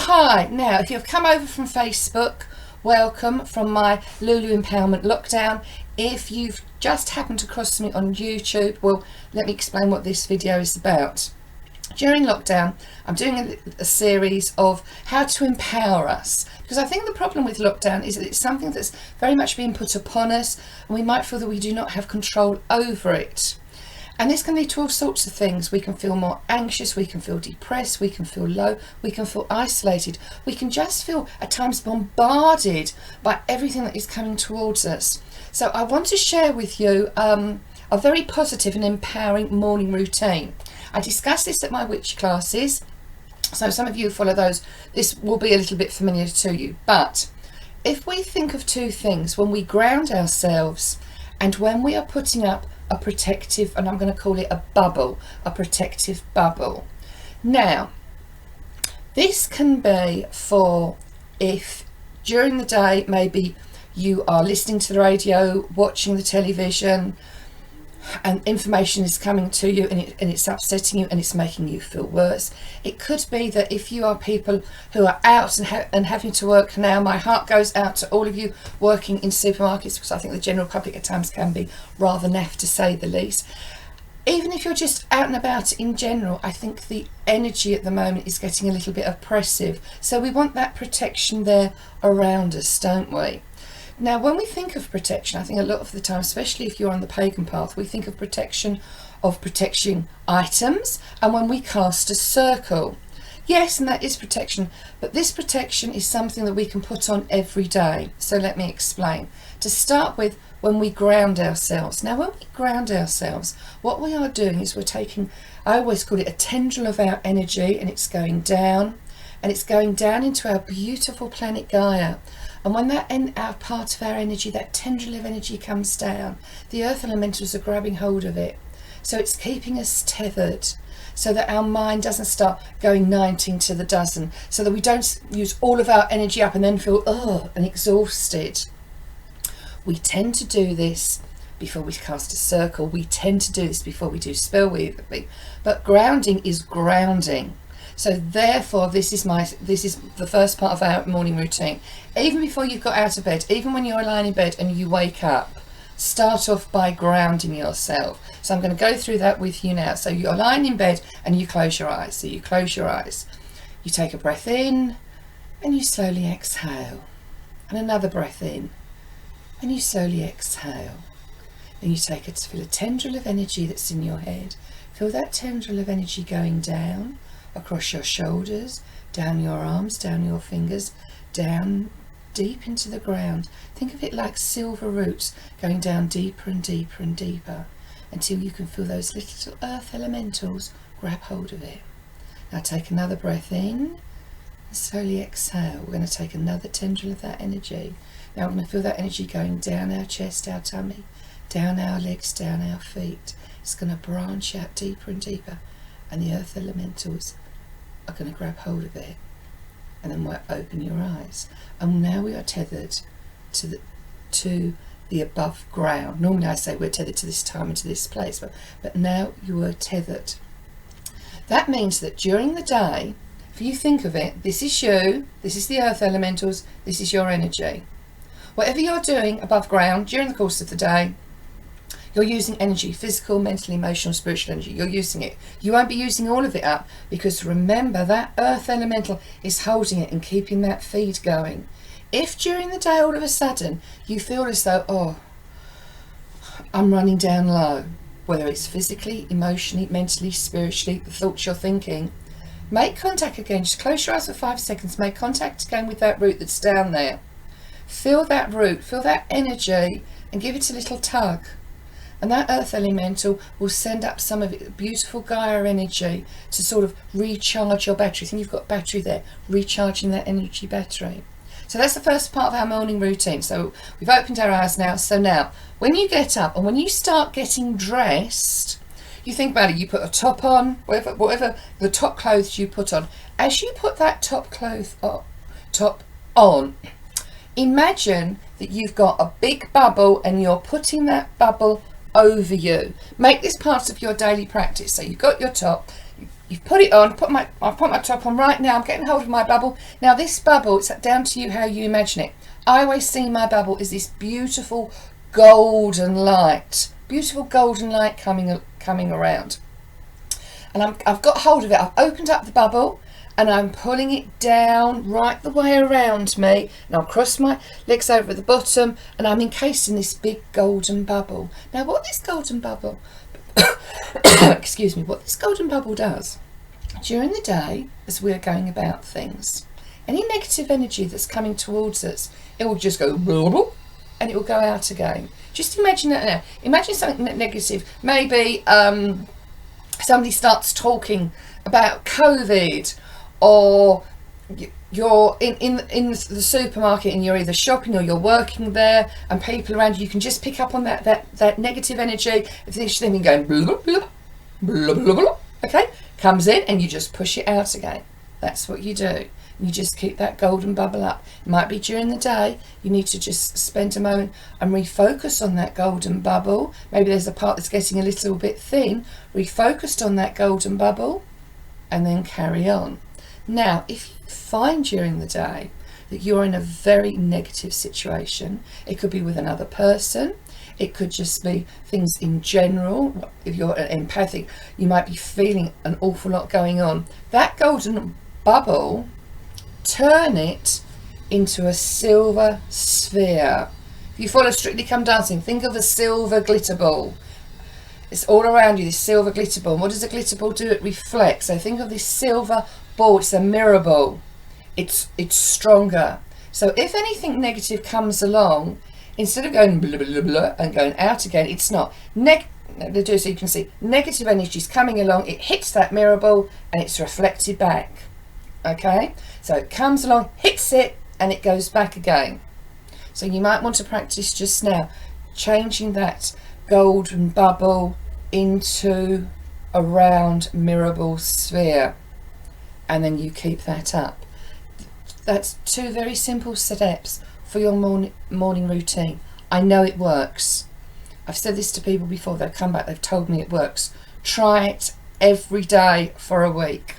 Hi, now if you've come over from Facebook, welcome from my Lulu Empowerment Lockdown. If you've just happened to cross me on YouTube, well, let me explain what this video is about. During lockdown, I'm doing a series of how to empower us, because I think the problem with lockdown is that it's something that's very much being put upon us, and we might feel that we do not have control over it. And this can lead to all sorts of things. We can feel more anxious, we can feel depressed, we can feel low, we can feel isolated. We can just feel at times bombarded by everything that is coming towards us. So I want to share with you a very positive and empowering morning routine. I discuss this at my witch classes, so some of you follow those, this will be a little bit familiar to you. But if we think of two things, when we ground ourselves and when we are putting up a protective, and I'm going to call it a bubble, a protective bubble. Now, this can be for if during the day maybe you are listening to the radio, watching the television, and information is coming to you and it's upsetting you and it's making you feel worse. It could be that if you are people who are out and having to work now, my heart goes out to all of you working in supermarkets, because I think the general public at times can be rather naff, to say the least. Even if you're just out and about in general, I think the energy at the moment is getting a little bit oppressive. So we want that protection there around us, don't we? Now, when we think of protection, I think a lot of the time, especially if you're on the pagan path, we think of protection of protection items, and when we cast a circle. Yes, and that is protection, but this protection is something that we can put on every day. So let me explain. To start with, when we ground ourselves. Now, when we ground ourselves, what we are doing is we're taking, I always call it a tendril of our energy, and it's going down, and it's going down into our beautiful planet Gaia. And when that out part of our energy, that tendril of energy comes down, the earth elementals are grabbing hold of it. So it's keeping us tethered, so that our mind doesn't start going 19 to the dozen, so that we don't use all of our energy up and then feel and exhausted. We tend to do this before we cast a circle. We tend to do this before we do spell weaving. But grounding is grounding. So therefore, this is the first part of our morning routine. Even before you've got out of bed, even when you're lying in bed and you wake up, start off by grounding yourself. So I'm going to go through that with you now. So you're lying in bed and you close your eyes. So you close your eyes. You take a breath in and you slowly exhale. And another breath in and you slowly exhale. Then you take it to feel a tendril of energy that's in your head. Feel that tendril of energy going down across your shoulders, down your arms, down your fingers, down deep into the ground. Think of it like silver roots going down deeper and deeper and deeper until you can feel those little earth elementals grab hold of it. Now take another breath in and slowly exhale. We're going to take another tendril of that energy. Now we're going to feel that energy going down our chest, our tummy, down our legs, down our feet. It's going to branch out deeper and deeper, and the earth elementals are going to grab hold of it. And then we'll open your eyes, and now we are tethered to the above ground. Normally I say we're tethered to this time and to this place, but now you are tethered. That means that during the day, if you think of it, this is you, this is the earth elementals, this is your energy. Whatever you're doing above ground during the course of the day, you're using energy, physical, mental, emotional, spiritual energy. You're using it. You won't be using all of it up, because remember, that earth elemental is holding it and keeping that feed going. If during the day all of a sudden you feel as though, I'm running down low, whether it's physically, emotionally, mentally, spiritually, the thoughts you're thinking, make contact again. Just close your eyes for 5 seconds. Make contact again with that root that's down there. Feel that root, feel that energy, and give it a little tug. And that earth elemental will send up some of it, beautiful Gaia energy, to sort of recharge your battery. Think you've got battery there, recharging that energy battery. So that's the first part of our morning routine. So we've opened our eyes now. So now, when you get up and when you start getting dressed, you think about it. You put a top on, whatever the top clothes you put on. As you put that top on, imagine that you've got a big bubble and you're putting that bubble over you. Make this part of your daily practice. So you've got your top, You've put it on. I've put my top on right now. I'm getting hold of my bubble. Now this bubble, it's down to you how you imagine it. I always see my bubble as this beautiful golden light. Beautiful golden light coming around. And I've got hold of it. I've opened up the bubble and I'm pulling it down right the way around me. And I'll cross my legs over at the bottom and I'm encased in this big golden bubble. Now what this golden bubble excuse me, what this golden bubble does during the day as we're going about things, any negative energy that's coming towards us, it will just go blah, blah, and it will go out again. Just imagine that now. Imagine something negative. Maybe somebody starts talking about COVID, or you're in the supermarket and you're either shopping or you're working there and people around you, you can just pick up on that negative energy of this thing going blah, blah, blah, blah, blah, blah, okay, comes in and you just push it out again. That's what you do. You just keep that golden bubble up. It might be during the day, you need to just spend a moment and refocus on that golden bubble. Maybe there's a part that's getting a little bit thin, refocused on that golden bubble and then carry on. Now, if you find during the day that you're in a very negative situation, it could be with another person, it could just be things in general. If you're empathic, you might be feeling an awful lot going on. That golden bubble, turn it into a silver sphere. If you follow Strictly Come Dancing, think of a silver glitter ball. It's all around you, this silver glitter ball. And what does a glitter ball do? It reflects. So think of this silver ball. It's a mirror ball. It's stronger. So if anything negative comes along, instead of going blah, blah, blah, and going out again, it's not. So you can see negative energy is coming along, it hits that mirror ball and it's reflected back. Okay, so it comes along, hits it, and it goes back again. So you might want to practice just now changing that golden bubble into a round mirror ball sphere, and then you keep that up. That's 2 very simple steps for your morning routine. I know it works. I've said this to people before, they've come back, they've told me it works. Try it every day for a week.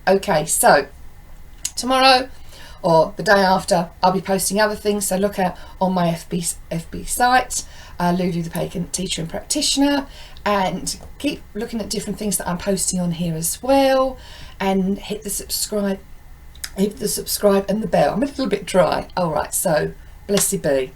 Okay, so tomorrow or the day after, I'll be posting other things, so look out on my FB site, Lulu the Pagan Teacher and Practitioner, and keep looking at different things that I'm posting on here as well, and hit the subscribe and the bell. I'm a little bit dry. All right, so blessed be.